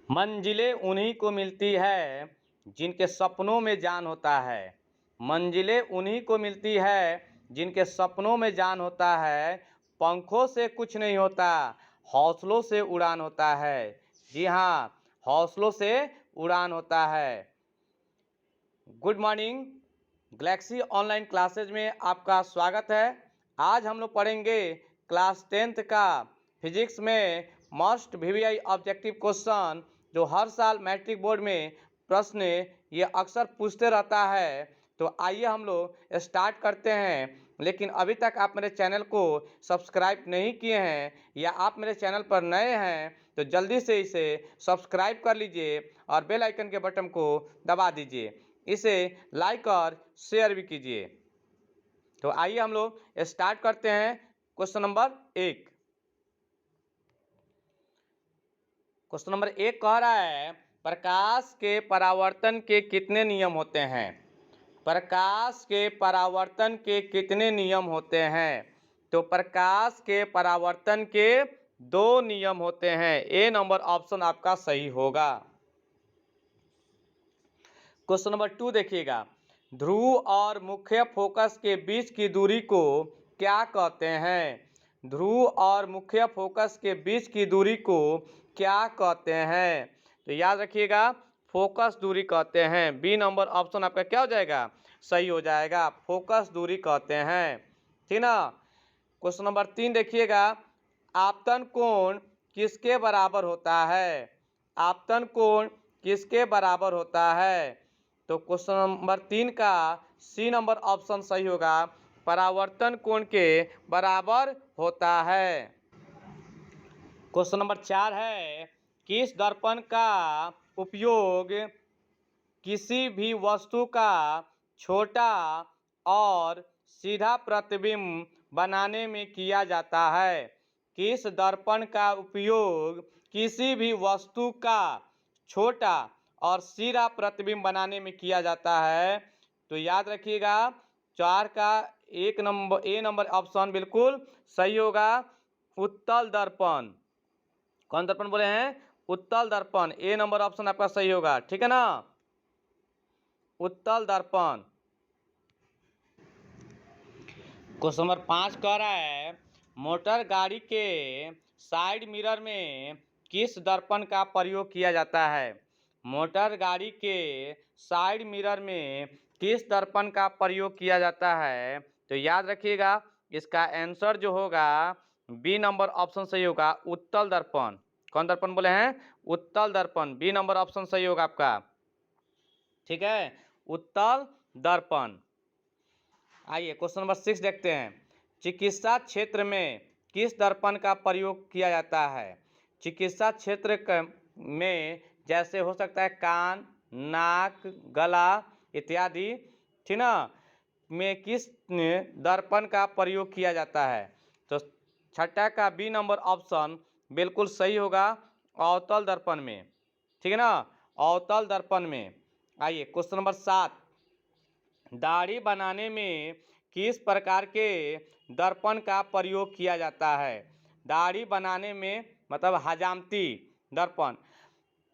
मंजिलें उन्हीं को मिलती है जिनके सपनों में जान होता है। मंजिलें उन्हीं को मिलती है जिनके सपनों में जान होता है। पंखों से कुछ नहीं होता, हौसलों से उड़ान होता है। जी हाँ, हौसलों से उड़ान होता है। Good morning, Galaxy online classes में आपका स्वागत है। आज हम लोग पढ़ेंगे क्लास 10th का फिजिक्स में मस्ट वीवीआई ऑब्जेक्टिव क्वेश्चन, जो हर साल मैट्रिक बोर्ड में प्रश्न ये अक्सर पूछते रहता है। तो आइए हम लोग स्टार्ट करते हैं। लेकिन अभी तक आप मेरे चैनल को सब्सक्राइब नहीं किए हैं या आप मेरे चैनल पर नए हैं तो जल्दी से इसे सब्सक्राइब कर लीजिए और बेल आइकन के बटन को दबा दीजिए। इसे लाइक और शेयर भी कीजिए। तो आइए हम लोग स्टार्ट करते हैं। Question number 1। क्वेश्चन नंबर 1 कह रहा है, प्रकाश के परावर्तन के कितने नियम होते हैं? प्रकाश के परावर्तन के कितने नियम होते हैं? तो प्रकाश के परावर्तन के 2 नियम होते हैं। ए नंबर ऑप्शन आपका सही होगा। क्वेश्चन नंबर 2 देखिएगा, ध्रुव और मुख्य फोकस के बीच की दूरी को क्या कहते हैं? ध्रुव और मुख्य फोकस के बीच की दूरी को क्या कहते हैं? तो याद रखिएगा, फोकस दूरी कहते हैं। बी नंबर ऑप्शन आपका क्या हो जाएगा? सही हो जाएगा, फोकस दूरी कहते हैं। ठीक ना। क्वेश्चन नंबर 3 देखिएगा, आपतन कोण किसके बराबर होता है? आपतन कोण किसके बराबर होता है? तो क्वेश्चन नंबर 3 का सी नंबर ऑप्शन सही होगा, परावर्तन कोण के बराबर होता है। क्वेश्चन नंबर 4 है, किस दर्पण का उपयोग किसी भी वस्तु का छोटा और सीधा प्रतिबिंब बनाने में किया जाता है? किस दर्पण का उपयोग किसी भी वस्तु का छोटा और सीधा प्रतिबिंब बनाने में किया जाता है? तो याद रखिएगा, 4 का ए नंबर ऑप्शन बिल्कुल सही होगा, उत्तल दर्पण। कौन दर्पण बोले हैं? उत्तल दर्पण। ए नंबर ऑप्शन आपका सही होगा। ठीक है ना, उत्तल दर्पण। क्वेश्चन नंबर 5 कह रहा है, मोटर गाड़ी के साइड मिरर में किस दर्पण का प्रयोग किया जाता है? मोटर गाड़ी के साइड मिरर में किस दर्पण का प्रयोग किया जाता है? तो याद रखिएगा, इसका आंसर जो होगा बी नंबर ऑप्शन सही होगा, उत्तल दर्पण। कौन दर्पण बोले हैं? उत्तल दर्पण। बी नंबर ऑप्शन सही होगा आपका। ठीक है, उत्तल दर्पण। आइए क्वेश्चन नंबर 6 देखते हैं, चिकित्सा क्षेत्र में किस दर्पण का प्रयोग किया जाता है? चिकित्सा क्षेत्र में जैसे हो सकता है कान, नाक, गला इत्यादि, ठीक ना, में किस दर्पण का प्रयोग किया जाता है? तो छठा का बी नंबर ऑप्शन बिल्कुल सही होगा, अवतल दर्पण में। ठीक है ना, अवतल दर्पण में। आइए क्वेश्चन नंबर 7, दाढ़ी बनाने में किस प्रकार के दर्पण का प्रयोग किया जाता है? दाढ़ी बनाने में मतलब हजामती दर्पण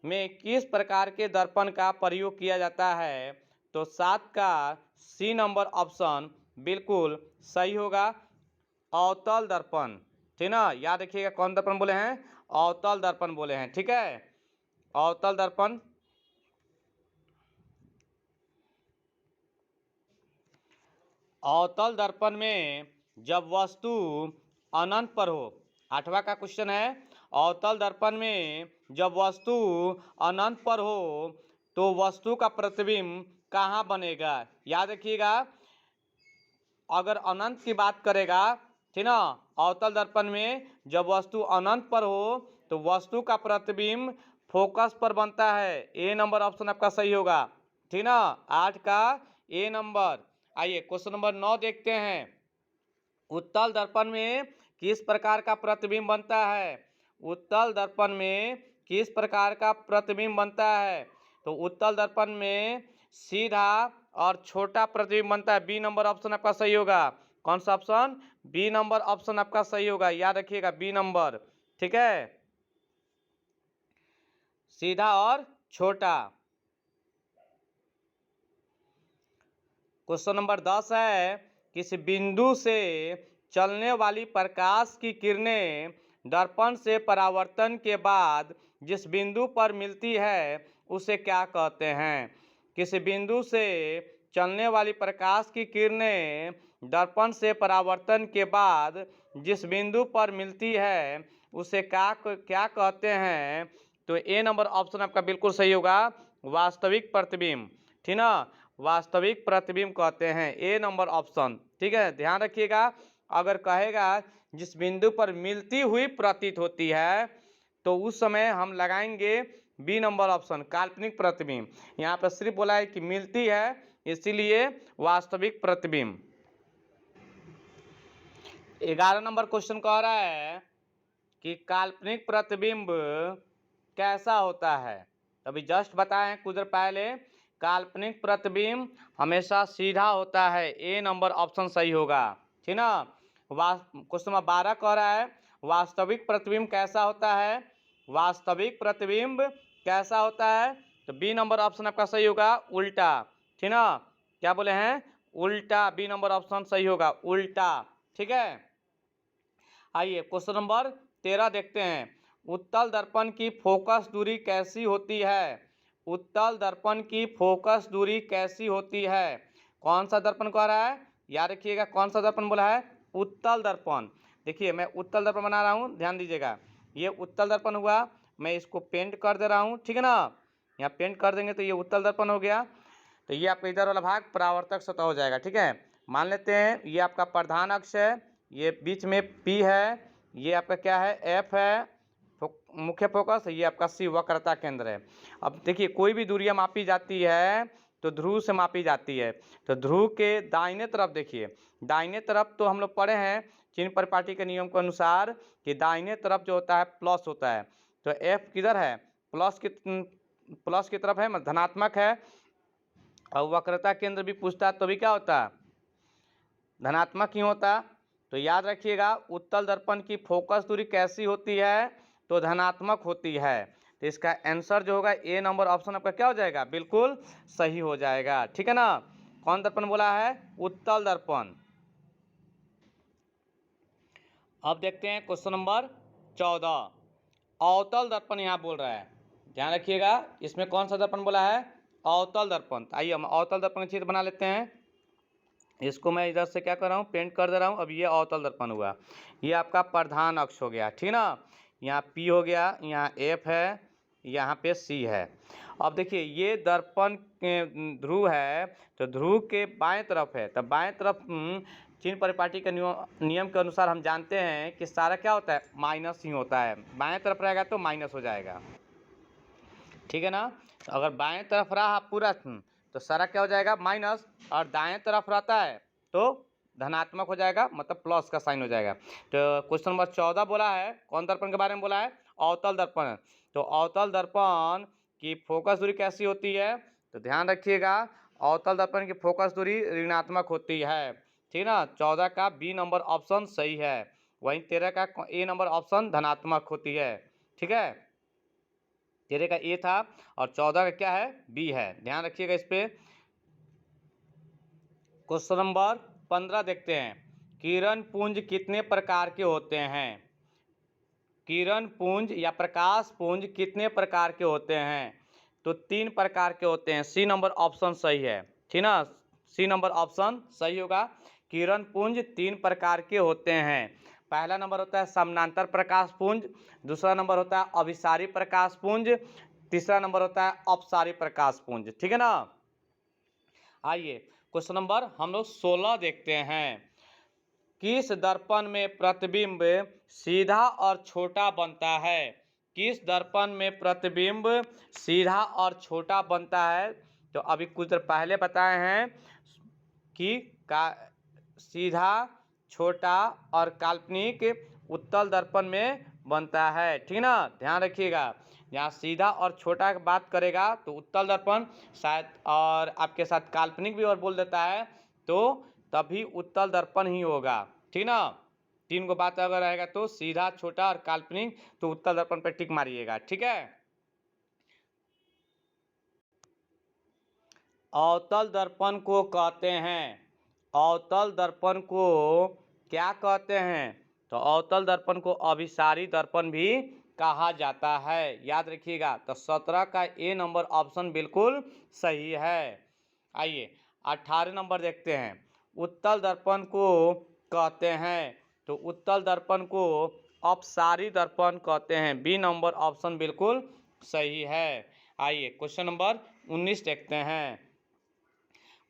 में किस प्रकार के दर्पण का प्रयोग किया जाता है? तो 7 का सी नंबर ऑप्शन बिल्कुल सही होगा, अवतल दर्पण। ठीक ना, याद रखिएगा कौन दर्पण बोले हैं? अवतल दर्पण बोले हैं। ठीक है, अवतल दर्पण। अवतल दर्पण में जब वस्तु अनंत पर हो, 8वां का क्वेश्चन है, अवतल दर्पण में जब वस्तु अनंत पर हो तो वस्तु का प्रतिबिंब कहाँ बनेगा? याद रखिएगा, अगर अनंत की बात करेगा, ठीक ना, अवतल दर्पण में जब वस्तु अनंत पर हो तो वस्तु का प्रतिबिंब फोकस पर बनता है। ए नंबर ऑप्शन आपका सही होगा। ठीक ना, 8 का ए नंबर। आइए क्वेश्चन नंबर 9 देखते हैं, उत्तल दर्पण में किस प्रकार का प्रतिबिंब बनता है? उत्तल दर्पण में किस प्रकार का प्रतिबिंब बनता है? तो उत्तल दर्पण में सीधा और छोटा प्रतिबिंब बनता है। बी नंबर ऑप्शन आपका सही होगा। कौन सा ऑप्शन? बी नंबर ऑप्शन आपका सही होगा, याद रखिएगा बी नंबर। ठीक है, सीधा और छोटा। क्वेश्चन नंबर 10 है, किस बिंदु से चलने वाली प्रकाश की किरणें दर्पण से परावर्तन के बाद जिस बिंदु पर मिलती है उसे क्या कहते हैं? किस बिंदु से चलने वाली प्रकाश की किरणें दर्पण से परावर्तन के बाद जिस बिंदु पर मिलती है उसे क्या कहते हैं? तो ए नंबर ऑप्शन आपका बिल्कुल सही होगा, वास्तविक प्रतिबिंब। ठीक ना, वास्तविक प्रतिबिंब कहते हैं, ए नंबर ऑप्शन। ठीक है, ध्यान रखिएगा। अगर कहेगा जिस बिंदु पर मिलती हुई प्रतीत होती है तो उस समय हम लगाएंगे बी नंबर ऑप्शन, काल्पनिक प्रतिबिंब। यहाँ पर सिर्फ बोला है कि मिलती है, इसीलिए वास्तविक प्रतिबिंब। 11 नंबर क्वेश्चन कह रहा है कि काल्पनिक प्रतिबिंब कैसा होता है? अभी जस्ट बताएं कुछ देर पहले, काल्पनिक प्रतिबिंब हमेशा सीधा होता है, ए नंबर ऑप्शन सही होगा। ठीक ना। क्वेश्चन नंबर 12 कह रहा है वास्तविक प्रतिबिंब कैसा होता है? वास्तविक प्रतिबिंब कैसा होता है? तो बी नंबर ऑप्शन आपका सही होगा, उल्टा। ठीक ना, क्या बोले हैं? उल्टा, बी नंबर ऑप्शन सही होगा, उल्टा। ठीक है, आइए क्वेश्चन नंबर 13 देखते हैं। उत्तल दर्पण की फोकस दूरी कैसी होती है? उत्तल दर्पण की फोकस दूरी कैसी होती है? कौन सा दर्पण कह रहा है? याद रखिएगा, कौन सा दर्पण बोला है? उत्तल दर्पण। देखिए मैं उत्तल दर्पण बना रहा हूँ, ध्यान दीजिएगा। ये उत्तल दर्पण हुआ, मैं इसको पेंट कर दे रहा हूँ। ठीक है ना, यहाँ पेंट कर देंगे तो ये उत्तल दर्पण हो गया। तो ये आपका इधर वाला भाग परावर्तक सतह हो जाएगा। ठीक है, मान लेते हैं ये आपका प्रधान अक्ष है, ये बीच में P है, ये आपका क्या है? F है मुख्य फोकस, ये आपका C वक्रता केंद्र है। अब देखिए कोई भी दूरियां मापी जाती है तो ध्रुव से मापी जाती है। तो ध्रुव के दाहिने तरफ देखिए, दाहिने तरफ तो हम लोग पढ़े हैं चिन्ह परिपाटी के नियम के अनुसार कि दाहिने तरफ जो होता है प्लस होता है। तो F किधर है? प्लस की तरफ है, मतलब धनात्मक है। और वक्रता केंद्र भी पूछता है तो भी क्या होता है? धनात्मक ही होता। तो याद रखिएगा उत्तल दर्पण की फोकस दूरी कैसी होती है? तो धनात्मक होती है। तो इसका आंसर जो होगा ए नंबर ऑप्शन आपका क्या हो जाएगा? बिल्कुल सही हो जाएगा। ठीक है ना। कौन दर्पण बोला है? उत्तल दर्पण। अब देखते हैं क्वेश्चन नंबर 14, अवतल दर्पण यहाँ बोल रहा है, ध्यान रखिएगा। इसमें कौन सा दर्पण बोला है? अवतल दर्पण। आइए हम अवतल दर्पण चित्र बना लेते हैं। इसको मैं इधर से क्या कर रहा हूँ? पेंट कर दे रहा हूँ। अब ये अवतल दर्पण हुआ, ये आपका प्रधान अक्ष हो गया। ठीक ना, यहाँ P हो गया, यहाँ F है, यहाँ पे C है। अब देखिए ये दर्पण ध्रुव है, तो ध्रुव के बाएं तरफ है। तो बाएं तरफ चिन्ह परिपाटी के नियम के अनुसार हम जानते हैं कि सारा क्या होता है? माइनस ही होता है। बाएं तरफ रहेगा तो माइनस हो जाएगा। ठीक है ना, अगर बाएं तरफ रहा पूरा तो सारा क्या हो जाएगा? माइनस। और दाएं तरफ रहता है तो धनात्मक हो जाएगा, मतलब प्लस का साइन हो जाएगा। तो क्वेश्चन नंबर 14 बोला है, कौन दर्पण के बारे में बोला है? अवतल दर्पण। तो अवतल दर्पण की फोकस दूरी कैसी होती है? तो ध्यान रखिएगा, अवतल दर्पण की फोकस दूरी ऋणात्मक होती है। ठीक ना, 14 का बी नंबर ऑप्शन सही है, वहीं 13 का ए नंबर ऑप्शन धनात्मक होती है। ठीक है, 13 का ए था और 14 का क्या है? बी है, ध्यान रखिएगा इस पे। क्वेश्चन नंबर 15 देखते हैं, किरण पुंज कितने प्रकार के होते हैं? किरण पुंज या प्रकाश पुंज कितने प्रकार के होते हैं? तो 3 प्रकार के होते हैं, सी नंबर ऑप्शन सही है। ठीक ना, सी नंबर ऑप्शन सही होगा। किरण पुंज 3 प्रकार के होते हैं। पहला नंबर होता है समानांतर प्रकाश पुंज, दूसरा नंबर होता है अभिसारी प्रकाश पुंज, तीसरा नंबर होता है अपसारी प्रकाश पुंज। ठीक है ना। आइए क्वेश्चन नंबर हम लोग 16 देखते हैं, किस दर्पण में प्रतिबिंब सीधा और छोटा बनता है? किस दर्पण में प्रतिबिंब सीधा और छोटा बनता है? तो अभी कुछ देर पहले बताए हैं कि सीधा, छोटा और काल्पनिक उत्तल दर्पण में बनता है। ठीक ना, ध्यान रखिएगा, यहाँ सीधा और छोटा की बात करेगा तो उत्तल दर्पण शायद, और आपके साथ काल्पनिक भी और बोल देता है तो तभी उत्तल दर्पण ही होगा। ठीक ना, 3 को बात अगर रहेगा तो सीधा, छोटा और काल्पनिक, तो उत्तल दर्पण पर टिक मारिएगा। ठीक है, अवतल दर्पण को कहते हैं। अवतल दर्पण को क्या कहते हैं? तो अवतल दर्पण को अभिसारी दर्पण भी कहा जाता है। याद रखिएगा। तो 17 का ए नंबर ऑप्शन बिल्कुल सही है। आइए 18 नंबर देखते हैं। उत्तल दर्पण को कहते हैं। तो उत्तल दर्पण को अपसारी दर्पण कहते हैं। बी नंबर ऑप्शन बिल्कुल सही है। आइए क्वेश्चन नंबर 19 देखते हैं।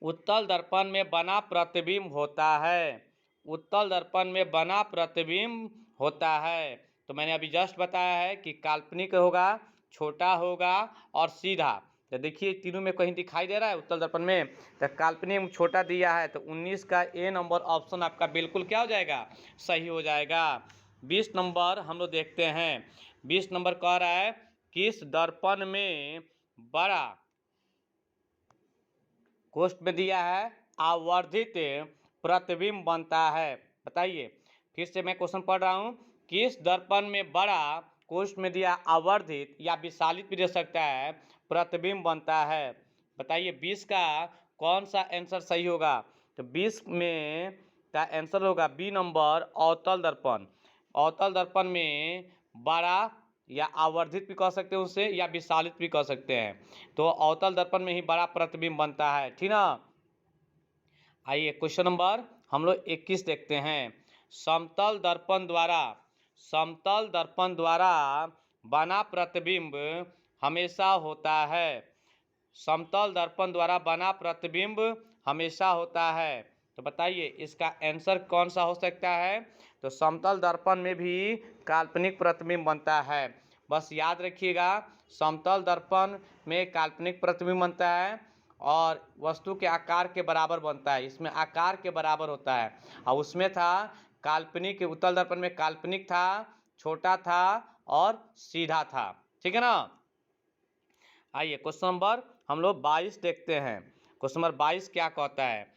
उत्तल दर्पण में बना प्रतिबिंब होता है। उत्तल दर्पण में बना प्रतिबिंब होता है। तो मैंने अभी जस्ट बताया है कि काल्पनिक होगा, छोटा होगा और सीधा। तो देखिए तीनों में कहीं दिखाई दे रहा है उत्तल दर्पण में। तो काल्पनिक में छोटा दिया है, तो 19 का ए नंबर ऑप्शन आपका बिल्कुल क्या हो जाएगा? सही हो जाएगा। 20 नंबर हम लोग देखते हैं। 20 नंबर कह रहा है किस दर्पण में बड़ा, कोष्ठ में दिया है, आवर्धित प्रतिबिंब बनता है। बताइए, फिर से मैं क्वेश्चन पढ़ रहा हूँ। किस दर्पण में बड़ा, कोष्ठ में दिया आवर्धित या विशालित भी दे सकता है, प्रतिबिंब बनता है? बताइए 20 का कौन सा आंसर सही होगा? तो 20 में का आंसर होगा बी नंबर, अवतल दर्पण। अवतल दर्पण में बड़ा या आवर्धित भी कह सकते हैं उसे, या विशालित भी कह सकते हैं। तो अवतल दर्पण में ही बड़ा प्रतिबिंब बनता है, ठीक ना। आइए क्वेश्चन नंबर हम लोग 21 देखते हैं। समतल दर्पण द्वारा बना प्रतिबिंब हमेशा होता है। समतल दर्पण द्वारा बना प्रतिबिंब हमेशा होता है। तो बताइए इसका आंसर कौन सा हो सकता है? तो समतल दर्पण में भी काल्पनिक प्रतिबिंब बनता है। बस याद रखिएगा, समतल दर्पण में काल्पनिक प्रतिबिंब बनता है और वस्तु के आकार के बराबर बनता है। इसमें आकार के बराबर होता है। और उसमें था काल्पनिक, उत्तल दर्पण में काल्पनिक था, छोटा था और सीधा था। ठीक है ना। आइए क्वेश्चन नंबर हम लोग 22 देखते हैं। क्वेश्चन नंबर 22 क्या कहता है?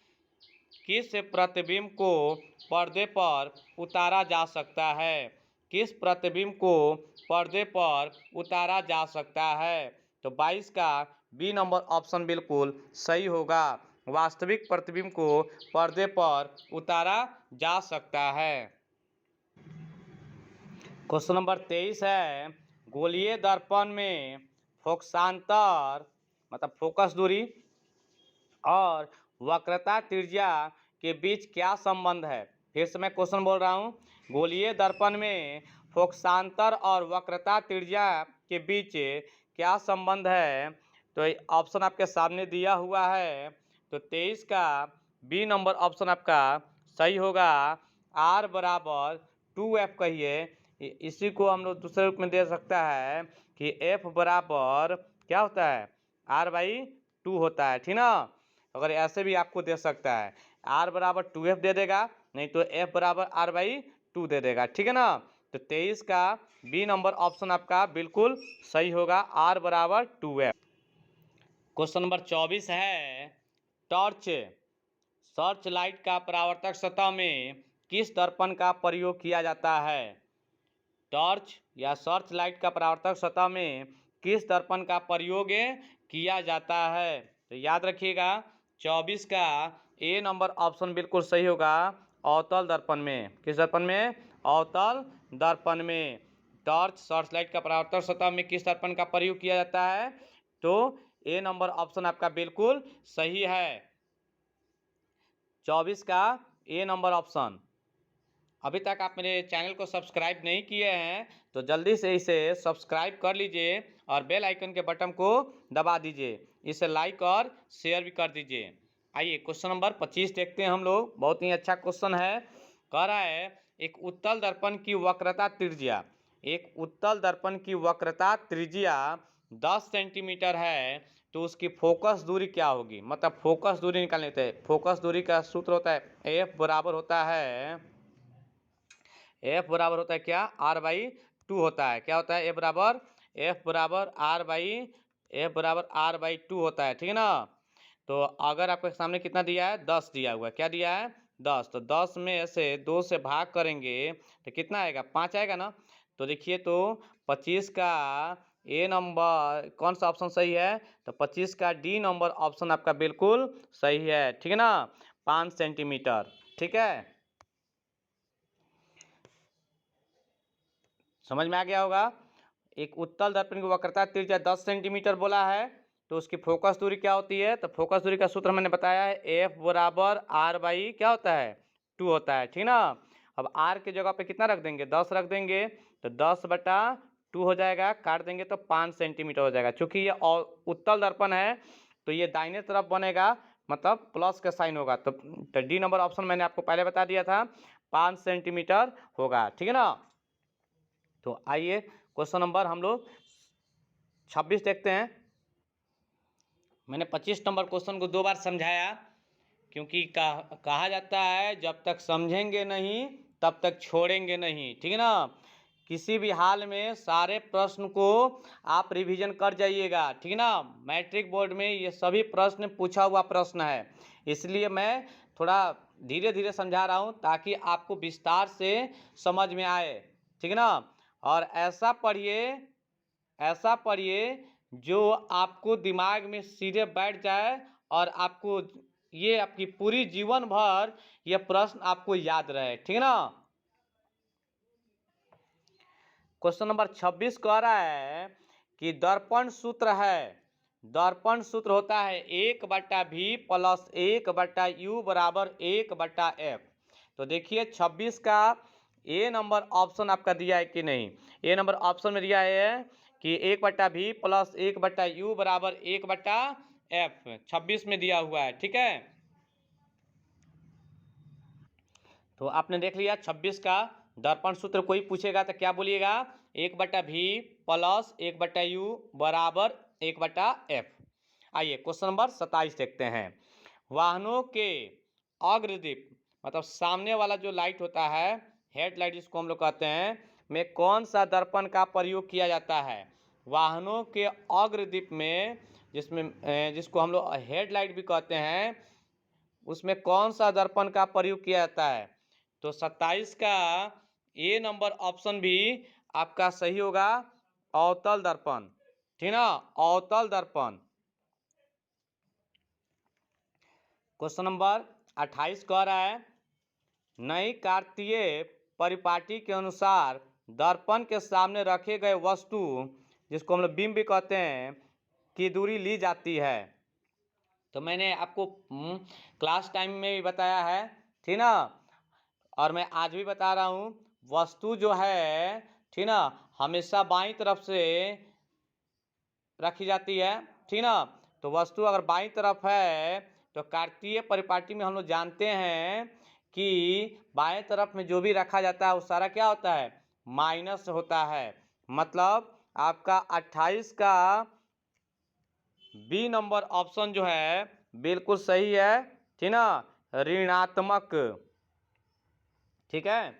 किस प्रतिबिंब को पर्दे पर उतारा जा सकता है? किस प्रतिबिंब को पर्दे पर उतारा जा सकता है? तो 22 का बी नंबर ऑप्शन बिल्कुल सही होगा। वास्तविक प्रतिबिंब को पर्दे पर उतारा जा सकता है। क्वेश्चन नंबर 23 है, गोलीय दर्पण में फोकसांतर मतलब फोकस दूरी और वक्रता त्रिज्या के बीच क्या संबंध है? फिर से मैं क्वेश्चन बोल रहा हूँ। गोलीय दर्पण में फोकसांतर और वक्रता त्रिज्या के बीच क्या संबंध है? तो ऑप्शन आपके सामने दिया हुआ है। तो 23 का बी नंबर ऑप्शन आपका सही होगा। आर बराबर 2F कहिए। इसी को हम लोग दूसरे रूप में दे सकता है कि F बराबर क्या होता है? R/2 होता है, ठीक ना। अगर ऐसे भी आपको दे सकता है, R बराबर 2F दे देगा, नहीं तो F बराबर R/2 दे देगा, ठीक है ना। तो 23 का बी नंबर ऑप्शन आपका बिल्कुल सही होगा, R बराबर 2F। क्वेश्चन नंबर 24 है, टॉर्च सर्च लाइट का परावर्तक सतह में किस दर्पण का प्रयोग किया जाता है? टॉर्च या सर्च लाइट का परावर्तक सतह में किस दर्पण का प्रयोग किया जाता है? तो याद रखिएगा 24 का ए नंबर ऑप्शन बिल्कुल सही होगा, अवतल दर्पण में। किस दर्पण में? अवतल दर्पण में। टॉर्च सर्च लाइट का परावर्तक सतह में किस दर्पण का प्रयोग किया जाता है? तो ए नंबर ऑप्शन आपका बिल्कुल सही है, 24 का ए नंबर ऑप्शन। अभी तक आप मेरे चैनल को सब्सक्राइब नहीं किए हैं तो जल्दी से इसे सब्सक्राइब कर लीजिए और बेल आइकन के बटन को दबा दीजिए। इसे लाइक और शेयर भी कर दीजिए। आइए क्वेश्चन नंबर 25 देखते हैं हम लोग। बहुत ही अच्छा क्वेश्चन है। कह रहा है एक उत्तल दर्पण की वक्रता त्रिज्या, एक उत्तल दर्पण की वक्रता त्रिज्या 10 सेंटीमीटर है, तो उसकी फोकस दूरी क्या होगी? मतलब फोकस दूरी निकालने थे। फोकस दूरी का सूत्र होता है F बराबर होता है, F बराबर होता है क्या? R/2 होता है। क्या होता है? F बराबर R/2 होता है, ठीक है ना। तो अगर आपके सामने कितना दिया है? 10 दिया हुआ है। क्या दिया है? 10। तो 10 में से 2 से भाग करेंगे तो कितना आएगा? 5 आएगा ना। तो देखिए तो 25 का ए नंबर कौन सा ऑप्शन सही है? तो 25 का डी नंबर ऑप्शन आपका बिल्कुल सही है। ठीक है ना, 5 सेंटीमीटर। ठीक है, समझ में आ गया होगा। एक उत्तल दर्पण की वक्रता त्रिज्या 10 सेंटीमीटर बोला है, तो उसकी फोकस दूरी क्या होती है? तो फोकस दूरी का सूत्र मैंने बताया है, एफ बराबर आर बाई क्या होता है? 2 होता है। ठीक ना, अब आर की जगह पे कितना रख देंगे? 10 रख देंगे, तो 10/2 हो जाएगा, काट देंगे तो 5 सेंटीमीटर हो जाएगा। चूंकि ये उत्तल दर्पण है तो ये दाहिने तरफ बनेगा, मतलब प्लस का साइन होगा, तो डी नंबर ऑप्शन मैंने आपको पहले बता दिया था, 5 सेंटीमीटर होगा। ठीक है ना, तो आइए क्वेश्चन नंबर हम लोग 26 देखते हैं। मैंने 25 नंबर क्वेश्चन को 2 बार समझाया, क्योंकि कहा जाता है जब तक समझेंगे नहीं तब तक छोड़ेंगे नहीं। ठीक है ना, किसी भी हाल में सारे प्रश्न को आप रिवीजन कर जाइएगा। ठीक है ना, मैट्रिक बोर्ड में ये सभी प्रश्न पूछा हुआ प्रश्न है, इसलिए मैं थोड़ा धीरे धीरे समझा रहा हूँ ताकि आपको विस्तार से समझ में आए। ठीक है ना, और ऐसा पढ़िए जो आपको दिमाग में सीधे बैठ जाए और आपको ये आपकी पूरी जीवन भर ये प्रश्न आपको याद रहे। ठीक है ना, क्वेश्चन नंबर 26 कह रहा है कि दर्पण सूत्र है, दर्पण सूत्र होता है 1/v प्लस 1/u बराबर 1/f। तो देखिए 26 का ए नंबर ऑप्शन आपका दिया है कि नहीं? ए नंबर ऑप्शन में दिया है कि 1/v प्लस 1/u बराबर 1/f 26 में दिया हुआ है। ठीक है, तो आपने देख लिया 26 का दर्पण सूत्र। कोई पूछेगा तो क्या बोलिएगा? 1/v प्लस 1/u बराबर 1/f। आइए क्वेश्चन नंबर 27 देखते हैं। वाहनों के अग्रदीप मतलब सामने वाला जो लाइट होता है, हेडलाइट जिसको हम लोग कहते हैं, में कौन सा दर्पण का प्रयोग किया जाता है? वाहनों के अग्रदीप में जिसको हम लोग हेडलाइट भी कहते हैं, उसमें कौन सा दर्पण का प्रयोग किया जाता है? तो 27 का ए नंबर ऑप्शन भी आपका सही होगा, अवतल दर्पण। ठीक ना, अवतल दर्पण। क्वेश्चन नंबर 28 कह रहा है नई कार्तीय परिपाटी के अनुसार दर्पण के सामने रखे गए वस्तु, जिसको हम लोग बिंब भी कहते हैं, की दूरी ली जाती है। तो मैंने आपको क्लास टाइम में भी बताया है। ठीक ना, और मैं आज भी बता रहा हूँ, वस्तु जो है, ठीक ना, हमेशा बाईं तरफ से रखी जाती है। ठीक ना, तो वस्तु अगर बाईं तरफ है तो कार्तीय परिपाटी में हम लोग जानते हैं कि बाएं तरफ में जो भी रखा जाता है वो सारा क्या होता है? माइनस होता है। मतलब आपका 28 का बी नंबर ऑप्शन जो है बिल्कुल सही है। ठीक ना, ऋणात्मक। ठीक है,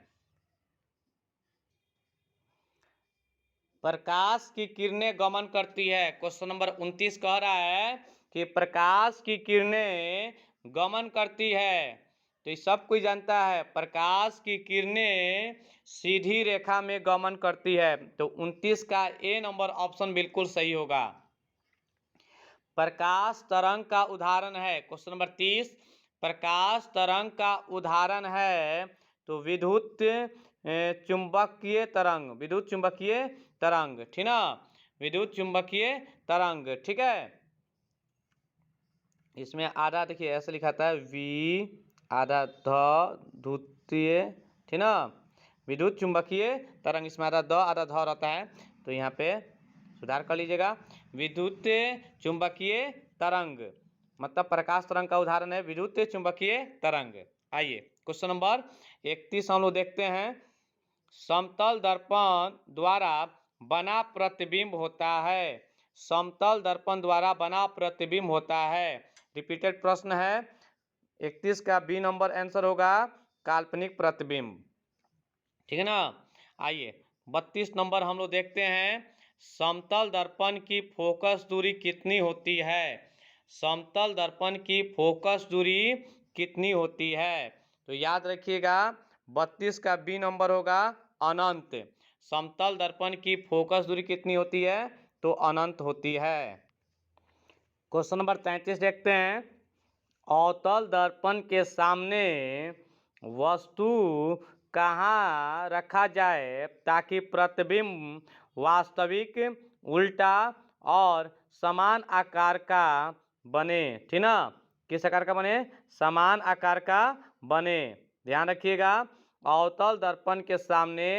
प्रकाश की किरणें गमन करती है। क्वेश्चन नंबर 29 कह रहा है कि प्रकाश की किरणें गमन करती है। तो ये सब कोई जानता है, प्रकाश की किरणें सीधी रेखा में गमन करती है। तो 29 का ए नंबर ऑप्शन बिल्कुल सही होगा। प्रकाश तरंग का उदाहरण है। क्वेश्चन नंबर 30, प्रकाश तरंग का उदाहरण है तो विद्युत चुंबकीय तरंग, विद्युत चुंबकीय तरंग। ठीक ना, विद्युत चुंबकीय तरंग। ठीक है, इसमें आधा देखिए ऐसे लिखा था, वी आधा ध द्वितीय। ठीक ना, विद्युत चुंबकीय तरंग, इसमें आधा द आधा ध रहता है, तो यहाँ पे सुधार कर लीजिएगा। विद्युत चुंबकीय तरंग मतलब प्रकाश तरंग का उदाहरण है विद्युत चुंबकीय तरंग। आइए क्वेश्चन नंबर 31 हम लोग देखते हैं। समतल दर्पण द्वारा बना प्रतिबिंब होता है, समतल दर्पण द्वारा बना प्रतिबिंब होता है। रिपीटेड प्रश्न है, 31 का बी नंबर आंसर होगा काल्पनिक प्रतिबिंब। ठीक है ना, आइए 32 नंबर हम लोग देखते हैं। समतल दर्पण की फोकस दूरी कितनी होती है? समतल दर्पण की फोकस दूरी कितनी होती है? तो याद रखिएगा 32 का बी नंबर होगा अनंत। समतल दर्पण की फोकस दूरी कितनी होती है? तो अनंत होती है। क्वेश्चन नंबर 33 देखते हैं। अवतल दर्पण के सामने वस्तु कहाँ रखा जाए ताकि प्रतिबिंब वास्तविक, उल्टा और समान आकार का बने। ठीक ना, किस आकार का बने? समान आकार का बने। ध्यान रखिएगा, अवतल दर्पण के सामने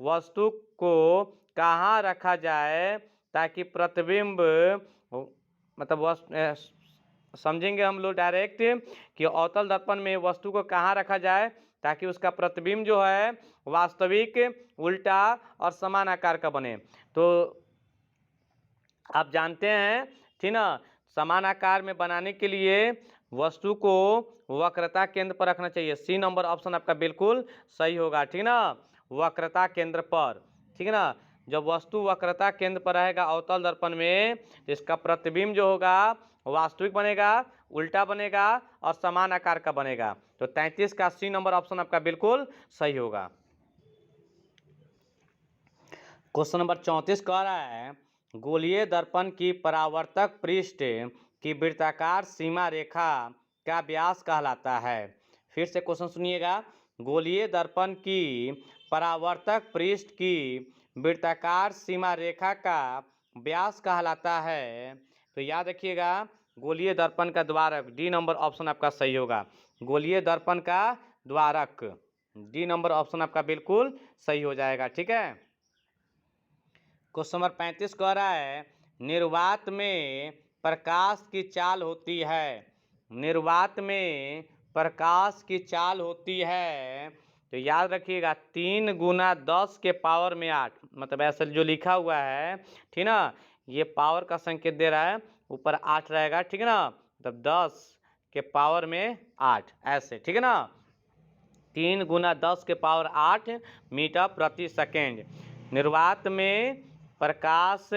वस्तु को कहाँ रखा जाए ताकि प्रतिबिंब, मतलब समझेंगे हम लोग डायरेक्ट कि अवतल दर्पण में वस्तु को कहाँ रखा जाए ताकि उसका प्रतिबिंब जो है वास्तविक, उल्टा और समान आकार का बने। तो आप जानते हैं, ठीक ना, समान आकार में बनाने के लिए वस्तु को वक्रता केंद्र पर रखना चाहिए। सी नंबर ऑप्शन आपका बिल्कुल सही होगा। ठीक ना, वक्रता केंद्र पर। ठीक है ना, जब वस्तु वक्रता केंद्र पर रहेगा अवतल दर्पण में, तो इसका प्रतिबिंब जो होगा वास्तविक बनेगा, उल्टा बनेगा और समान आकार का बनेगा। तो 33 का सी नंबर ऑप्शन आपका बिल्कुल सही होगा। क्वेश्चन नंबर 34 कह रहा है, गोलीय दर्पण की परावर्तक पृष्ठ की वृत्ताकार सीमा रेखा का व्यास कहलाता है। फिर से क्वेश्चन सुनिएगा, गोलीय दर्पण की परावर्तक पृष्ठ की वृत्ताकार सीमा रेखा का व्यास कहलाता है। तो याद रखिएगा, गोलीय दर्पण का द्वारक, डी नंबर ऑप्शन आपका सही होगा। गोलीय दर्पण का द्वारक, डी नंबर ऑप्शन आपका बिल्कुल सही हो जाएगा। ठीक है। क्वेश्चन नंबर 35 कह रहा है, निर्वात में प्रकाश की चाल होती है। निर्वात में प्रकाश की चाल होती है, तो याद रखिएगा 3 गुना 10 के पावर में 8, मतलब ऐसा जो लिखा हुआ है, ठीक ना, ये पावर का संकेत दे रहा है, ऊपर 8 रहेगा। ठीक है ना, मतलब 10 के पावर में 8 ऐसे। ठीक है ना, 3 गुना 10 के पावर 8 मीटर प्रति सेकेंड। निर्वात में प्रकाश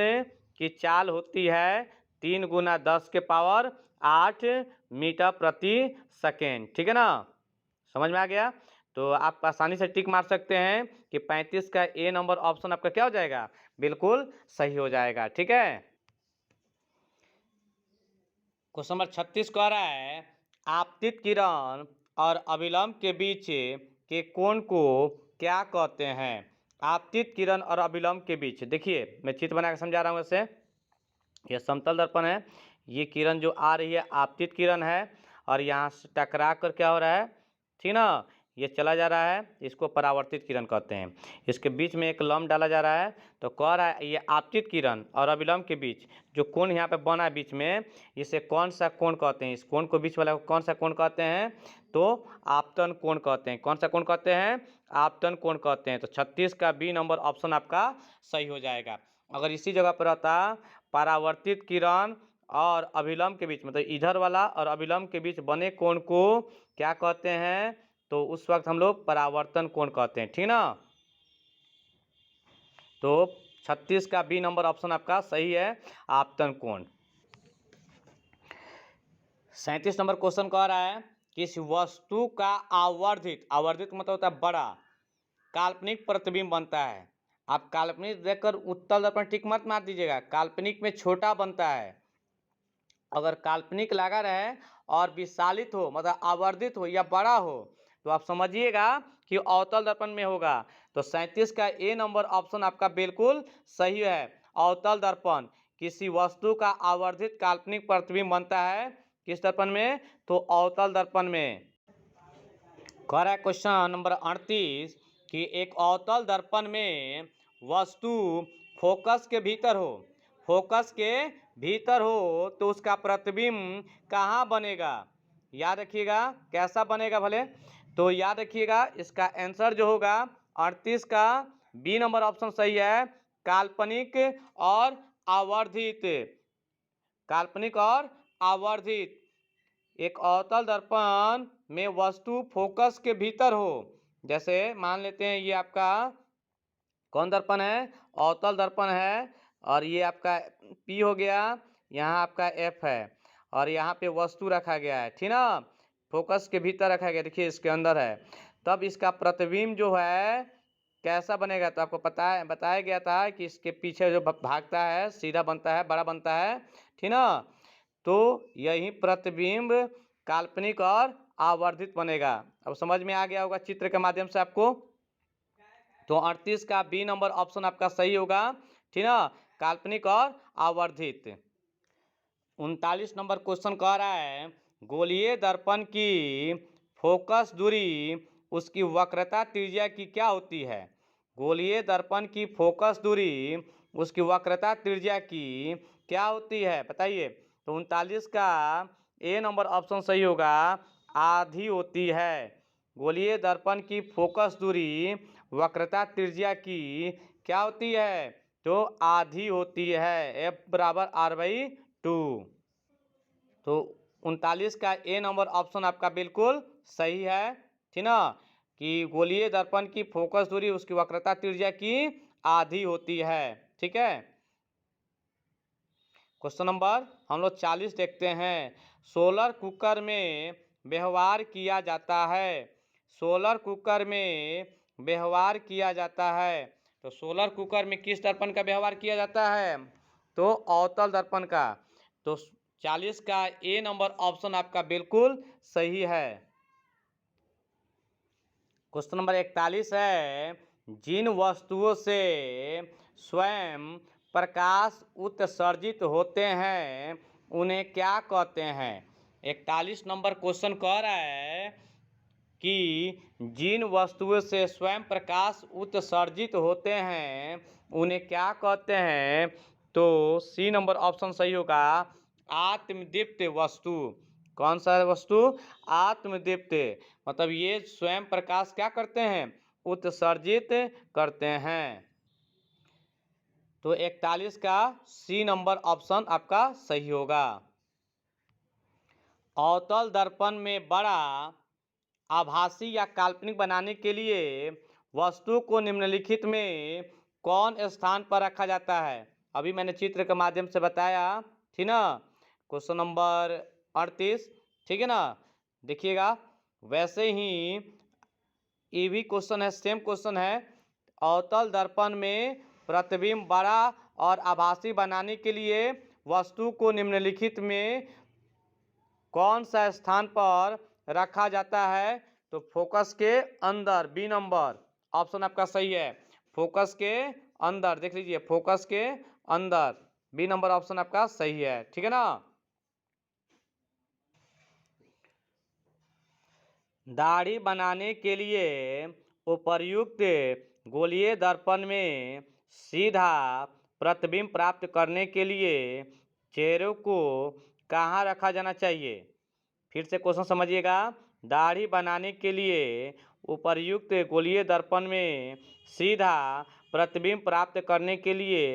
की चाल होती है 3 गुना 10 के पावर 8 मीटर प्रति सेकेंड। ठीक है ना, समझ में आ गया? तो आप आसानी से टिक मार सकते हैं कि 35 का ए नंबर ऑप्शन आपका क्या हो जाएगा? बिल्कुल सही हो जाएगा। ठीक है। क्वेश्चन नंबर 36 कह रहा है, आपतित किरण और अभिलंब के बीच के कोण को क्या कहते हैं? आपतित किरण और अभिलंब के बीच, देखिए मैं चित्र बना के समझा रहा हूँ। ऐसे यह समतल दर्पण है, ये किरण जो आ रही है आपतित किरण है, और यहाँ से टकरा कर क्या हो रहा है, ठीक ना, ये चला जा रहा है, इसको परावर्तित किरण कहते हैं। इसके बीच में एक लंब डाला जा रहा है, तो कह रहा है ये आपतित किरण और अभिलंब के बीच जो कोण यहाँ पे बना है बीच में, इसे कौन सा कोण कहते हैं? इस कोण को बीच वाला को कौन सा कोण कहते हैं? तो आपतन कोण कहते हैं। कौन सा कोण कहते हैं? आपतन कोण कहते हैं। तो 36 का बी नंबर ऑप्शन आपका सही हो जाएगा। अगर इसी जगह पर रहता परावर्तित किरण और अभिलंब के बीच, मतलब इधर वाला और अभिलंब के बीच बने कोण को क्या कहते हैं? तो उस वक्त हम लोग परावर्तन कोण कहते हैं। ठीक ना, तो 36 का बी नंबर ऑप्शन आपका सही है, आपतन कोण। 37 नंबर क्वेश्चन कह रहा है, किस वस्तु का आवर्धित, आवर्धित मतलब होता है बड़ा, काल्पनिक प्रतिबिंब बनता है। आप काल्पनिक देखकर उत्तल दर्पण टिक मत मार दीजिएगा, काल्पनिक में छोटा बनता है। अगर काल्पनिक लगा रहे और विशालित हो, मतलब आवर्धित हो या बड़ा हो, तो आप समझिएगा कि अवतल दर्पण में होगा। तो 37 का ए नंबर ऑप्शन आपका बिल्कुल सही है। अवतल दर्पण, किसी वस्तु का आवर्धित काल्पनिक प्रतिबिंब बनता है किस दर्पण में? तो अवतल दर्पण में। कह रहा है क्वेश्चन नंबर 38 कि एक अवतल दर्पण में वस्तु फोकस के भीतर हो, फोकस के भीतर हो तो उसका प्रतिबिंब कहाँ बनेगा? याद रखिएगा कैसा बनेगा भले। तो याद रखिएगा इसका आंसर जो होगा 38 का बी नंबर ऑप्शन सही है, काल्पनिक और आवर्धित। काल्पनिक और आवर्धित। एक अवतल दर्पण में वस्तु फोकस के भीतर हो, जैसे मान लेते हैं ये आपका कौन दर्पण है? अवतल दर्पण है, और ये आपका P हो गया, यहाँ आपका F है, और यहाँ पे वस्तु रखा गया है, ठीक ना, फोकस के भीतर रखा गया, देखिए इसके अंदर है। तब इसका प्रतिबिंब जो है कैसा बनेगा, तो आपको पता है, बताया गया था कि इसके पीछे जो भागता है सीधा बनता है, बड़ा बनता है, ठीक ना। तो यही प्रतिबिंब काल्पनिक और आवर्धित बनेगा। अब समझ में आ गया होगा चित्र के माध्यम से आपको। तो 38 का बी नंबर ऑप्शन आपका सही होगा, ठीक ना, काल्पनिक और आवर्धित। 39 नंबर क्वेश्चन कह रहा है गोलीय दर्पण की फोकस दूरी उसकी वक्रता त्रिज्या की क्या होती है। गोलीय दर्पण की फोकस दूरी उसकी वक्रता त्रिज्या की क्या होती है, बताइए। तो 39 का ए नंबर ऑप्शन सही होगा, आधी होती है। गोलीय दर्पण की फोकस दूरी वक्रता त्रिज्या की क्या होती है, तो आधी होती है, F बराबर R/2। तो 39 का ए नंबर ऑप्शन आपका बिल्कुल सही है, ठीक ना, कि गोलीय दर्पण की फोकस दूरी उसकी वक्रता त्रिज्या की आधी होती है, ठीक है। क्वेश्चन नंबर हम लोग 40 देखते हैं। सोलर कुकर में व्यवहार किया जाता है। सोलर कुकर में व्यवहार किया जाता है। तो सोलर कुकर में किस दर्पण का व्यवहार किया जाता है, तो अवतल दर्पण का। तो 40 का ए नंबर ऑप्शन आपका बिल्कुल सही है। क्वेश्चन नंबर 41 है जिन वस्तुओं से स्वयं प्रकाश उत्सर्जित होते हैं उन्हें क्या कहते हैं। 41 नंबर क्वेश्चन कह रहा है कि जिन वस्तुओं से स्वयं प्रकाश उत्सर्जित होते हैं उन्हें क्या कहते हैं, तो सी नंबर ऑप्शन सही होगा, आत्मदीप्त वस्तु। कौन सा वस्तु, आत्मदीप्त, मतलब ये स्वयं प्रकाश क्या करते हैं, उत्सर्जित करते हैं। तो 41 का सी नंबर ऑप्शन आपका सही होगा। अवतल दर्पण में बड़ा आभासी या काल्पनिक बनाने के लिए वस्तु को निम्नलिखित में कौन स्थान पर रखा जाता है। अभी मैंने चित्र के माध्यम से बताया, ठीक ना। क्वेश्चन नंबर 38, ठीक है ना, देखिएगा। वैसे ही ये भी क्वेश्चन है, सेम क्वेश्चन है। अवतल दर्पण में प्रतिबिंब बड़ा और आभासी बनाने के लिए वस्तु को निम्नलिखित में कौन सा स्थान पर रखा जाता है, तो फोकस के अंदर, बी नंबर ऑप्शन आपका सही है। फोकस के अंदर, देख लीजिए, फोकस के अंदर, बी नंबर ऑप्शन आपका सही है, ठीक है ना। दाढ़ी बनाने के लिए उपर्युक्त गोलीय दर्पण में सीधा प्रतिबिंब प्राप्त करने के लिए चेहरे को कहाँ रखा जाना चाहिए। फिर से क्वेश्चन समझिएगा। दाढ़ी बनाने के लिए उपर्युक्त गोलीय दर्पण में सीधा प्रतिबिंब प्राप्त करने के लिए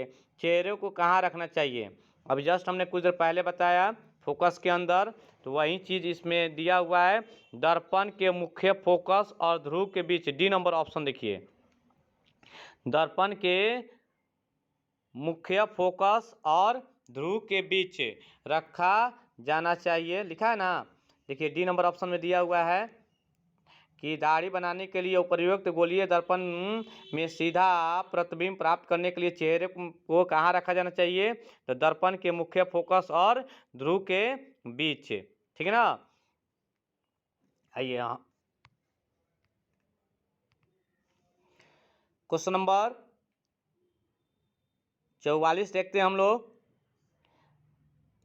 चेहरे को कहाँ रखना चाहिए। अभी जस्ट हमने कुछ देर पहले बताया, फोकस के अंदर। तो वही चीज़ इसमें दिया हुआ है, दर्पण के मुख्य फोकस और ध्रुव के बीच, डी नंबर ऑप्शन देखिए। दर्पण के मुख्य फोकस और ध्रुव के बीच रखा जाना चाहिए, लिखा है ना। देखिए डी नंबर ऑप्शन में दिया हुआ है कि दाढ़ी बनाने के लिए उपयुक्त गोलीय दर्पण में सीधा प्रतिबिंब प्राप्त करने के लिए चेहरे को कहाँ रखा जाना चाहिए, तो दर्पण के मुख्य फोकस और ध्रुव के बीच, ठीक है ना। आइए यहाँ क्वेश्चन नंबर 44 देखते हैं हम लोग।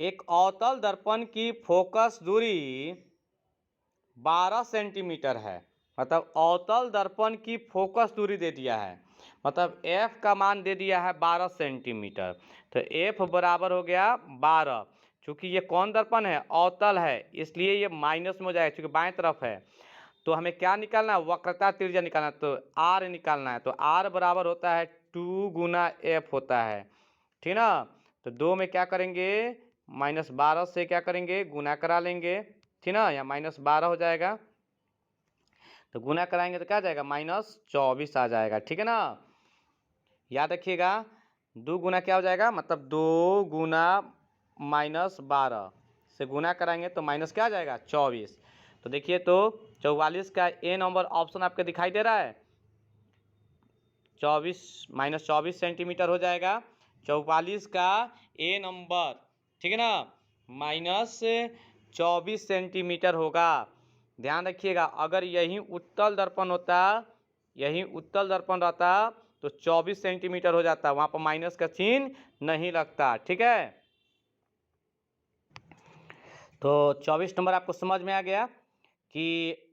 एक अवतल दर्पण की फोकस दूरी 12 सेंटीमीटर है, मतलब अवतल दर्पण की फोकस दूरी दे दिया है, मतलब F का मान दे दिया है 12 सेंटीमीटर। तो F बराबर हो गया 12। चूँकि ये कौन दर्पण है, अवतल है, इसलिए ये माइनस में हो जाएगा, चूँकि बाएं तरफ है। तो हमें क्या निकालना है, वक्रता त्रिज्या निकालना है, तो R निकालना है। तो R बराबर होता है 2 गुना F होता है, ठीक ना। तो 2 में क्या करेंगे, -12 से क्या करेंगे, गुना करा लेंगे, ठीक ना, या -12 हो जाएगा। तो गुना कराएंगे तो क्या जाएगा, -24 आ जाएगा, ठीक है ना। याद रखिएगा, 2 गुना क्या हो जाएगा, मतलब 2 गुना -12 से गुना कराएंगे तो माइनस क्या आ जाएगा, 24। तो देखिए, तो 44 का ए नंबर ऑप्शन आपके दिखाई दे रहा है। -24 सेंटीमीटर हो जाएगा। 44 का ए नंबर, ठीक है ना, -24 सेंटीमीटर होगा। ध्यान रखिएगा, अगर यही उत्तल दर्पण होता, यही उत्तल दर्पण रहता तो 24 सेंटीमीटर हो जाता, वहां पर माइनस का चिन्ह नहीं लगता। ठीक है, तो 24 नंबर आपको समझ में आ गया कि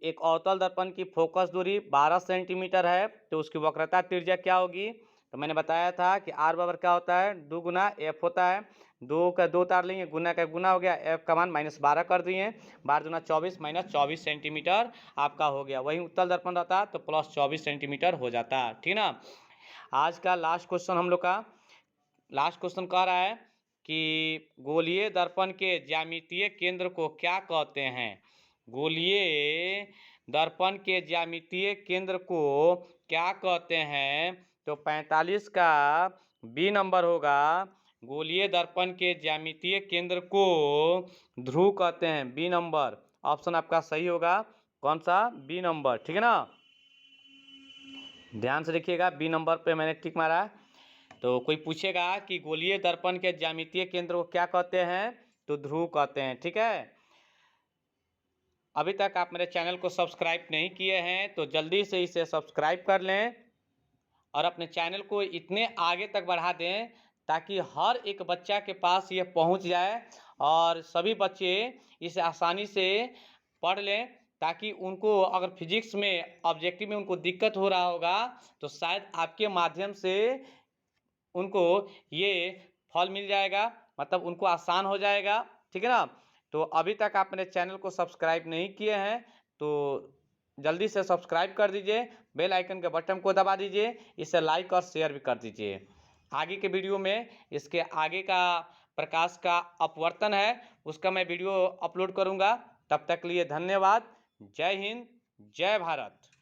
एक अवतल दर्पण की फोकस दूरी 12 सेंटीमीटर है, तो उसकी वक्रता त्रिज्या क्या होगी। तो मैंने बताया था कि आर बराबर क्या होता है, 2 गुना एफ होता है। 2 का 2 उतार लेंगे, गुना का गुना हो गया, एफ का मान -12 कर दिए, 12 दूना 24 -24 सेंटीमीटर आपका हो गया। वही उत्तल दर्पण रहता तो +24 सेंटीमीटर हो जाता। ठीक ना। आज का लास्ट क्वेश्चन हम लोग का लास्ट क्वेश्चन कह रहा है कि गोलीय दर्पण के ज्यामितीय केंद्र को क्या कहते हैं। गोलीय दर्पण के ज्यामितीय केंद्र को क्या कहते हैं, तो 45 का बी नंबर होगा। गोलीय दर्पण के ज्यामितीय केंद्र को ध्रुव कहते हैं, बी नंबर ऑप्शन आपका सही होगा। कौन सा, बी नंबर। ठीक है ना, ध्यान से देखिएगा, बी नंबर पे मैंने टिक मारा। तो कोई पूछेगा कि गोलीय दर्पण के ज्यामितीय केंद्र को क्या कहते हैं, तो ध्रुव कहते हैं। ठीक है, अभी तक आप मेरे चैनल को सब्सक्राइब नहीं किए हैं तो जल्दी से इसे सब्सक्राइब कर लें और अपने चैनल को इतने आगे तक बढ़ा दें ताकि हर एक बच्चा के पास ये पहुंच जाए और सभी बच्चे इसे आसानी से पढ़ लें, ताकि उनको अगर फिजिक्स में ऑब्जेक्टिव में उनको दिक्कत हो रहा होगा तो शायद आपके माध्यम से उनको ये फल मिल जाएगा, मतलब उनको आसान हो जाएगा। ठीक है ना, तो अभी तक आप मेरे चैनल को सब्सक्राइब नहीं किए हैं तो जल्दी से सब्सक्राइब कर दीजिए, बेल आइकन के बटन को दबा दीजिए, इसे लाइक और शेयर भी कर दीजिए। आगे के वीडियो में इसके आगे का प्रकाश का अपवर्तन है, उसका मैं वीडियो अपलोड करूंगा। तब तक के लिए धन्यवाद। जय हिंद, जय भारत।